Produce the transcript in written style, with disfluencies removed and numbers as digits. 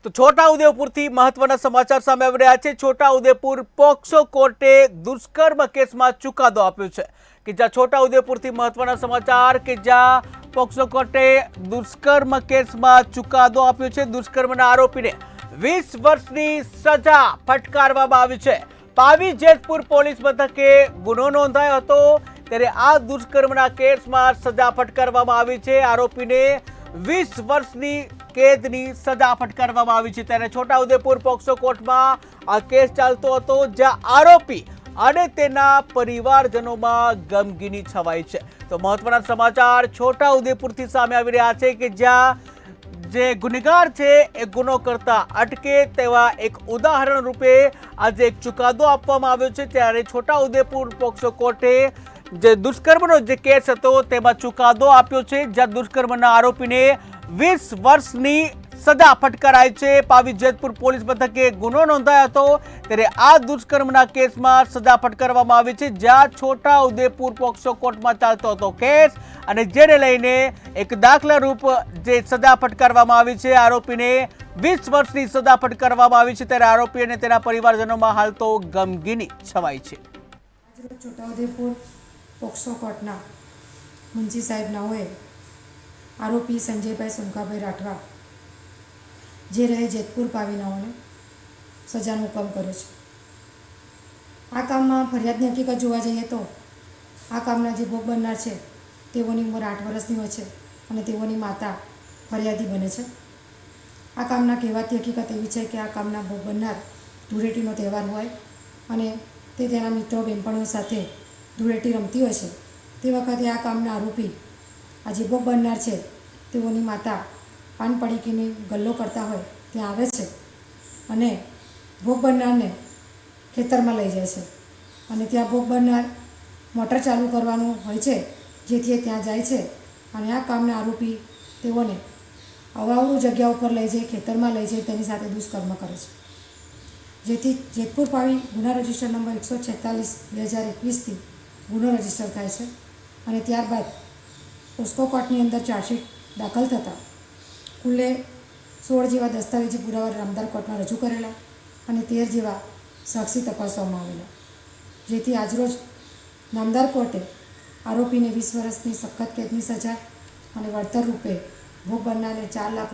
તો છોટાઉદેપુરથી મહત્વના સમાચાર સામે આવી રહ્યા છે। છોટાઉદેપુર પોક્સો કોર્ટે દુષ્કર્મ કેસમાં ચુકાદો આપ્યો છે કે જ્યાં છોટાઉદેપુરથી મહત્વના સમાચાર કે જ્યાં પોક્સો કોર્ટે દુષ્કર્મ કેસમાં ચુકાદો આપ્યો છે। દુષ્કર્મના આરોપીને 20 વર્ષની સજા ફટકારવામાં આવી છે। પાવી જેતપુર પોલીસ મથકે ગુનો નોંધાયો હતો ત્યારે આ દુષ્કર્મના કેસમાં સજા ફટકારવામાં આવી છે। આરોપીને 20 વર્ષની કેદની સજા ફટકારવામાં આવી છે। ત્યારે છોટાઉદેપુર પોક્સો કોર્ટમાં આ કેસ ચાલતો હતો જ્યાં આરોપી અને તેના પરિવારજનોમાં ગમગીની છવાઈ છે। તો મહત્વના સમાચાર છોટાઉદેપુરથી સામે આવી રહ્યા છે કે જ્યાં જે ગુનેગાર છે એ ગુનો કરતા અટકે તેવા એક ઉદાહરણ રૂપે આજે એક ચુકાદો આપવામાં આવ્યો છે। ત્યારે છોટાઉદેપુર પોક્સો કોર્ટે જે દુષ્કર્મનો જે કેસ હતો તેમાં ચુકાદો આપ્યો છે જ્યાં દુષ્કર્મના આરોપીને 20 વર્ષની સજા ફટકારાઈ છે। પાવી જેતપુર પોલીસ મથકે ગુનો નોંધાયો હતો ત્યારે આ દુષ્કર્મના કેસમાં સજા ફટકારવામાં આવી છે જ્યાં છોટાઉદેપુર પોક્સો કોર્ટમાં ચાલતો હતો કેસ અને જેને લઈને એક દાખલારૂપ જે સજા ફટકારવામાં આવી છે આરોપીને 20 વર્ષની સજા ફટકારવામાં આવી છે। ત્યારે આરોપી અને તેના પરિવારજનોમાં હાલ તો ગમગીની છવાઈ છે। છોટાઉદેપુર પોક્સો કોર્ટના મુંશી સાહેબ નાઓએ આરોપી સંજયભાઈ સુનકાભાઈ રાઠવા જે રહે જેતપુર પાવીનાઓને સજાનો હુકમ કર્યો છે। આ કામમાં ફરિયાદની હકીકત જોવા જઈએ તો આ કામના જે ભોગ બનનાર છે તેઓની ઉંમર 8 વર્ષની હોય છે અને તેઓની માતા ફરિયાદી બને છે। આ કામના કહેવાતી હકીકત એવી છે કે આ કામના ભોગ બનનાર ધૂળેટીનો તહેવાર હોય અને તે તેના મિત્રો બહેનપણીઓ સાથે ધૂળેટી રમતી હોય છે તે વખતે આ કામના આરોપી આ જે ભોગ બનનાર છે તેઓની માતા પાન પડીકીની ગલ્લો કરતા હોય ત્યાં આવે છે અને ભોગ બનનારને ખેતરમાં લઈ જાય છે અને ત્યાં ભોગ બનનાર મોટર ચાલુ કરવાનું હોય છે જેથી એ ત્યાં જાય છે અને આ કામના આરોપી તેઓને અવાવરૂ જગ્યા ઉપર લઈ જઈ ખેતરમાં લઈ જઈ તેની સાથે દુષ્કર્મ કરે છે જેથી જેતપુર પાવી ગુના રજિસ્ટર નંબર 146/2021થી ગુનો રજિસ્ટર થાય છે અને ત્યારબાદ પોસ્કો કોર્ટની અંદર ચાર્જશીટ દાખલ થતાં કુલ્લે 16 જેવા દસ્તાવેજી પુરાવા નામદાર કોર્ટમાં રજૂ કરેલા અને 13 જેવા સાક્ષી તપાસવામાં આવેલા જેથી આજરોજ નામદાર કોર્ટે આરોપીને 20 વર્ષની સખત કેદની સજા અને વળતર રૂપે ભોગ બનનારને 4 લાખ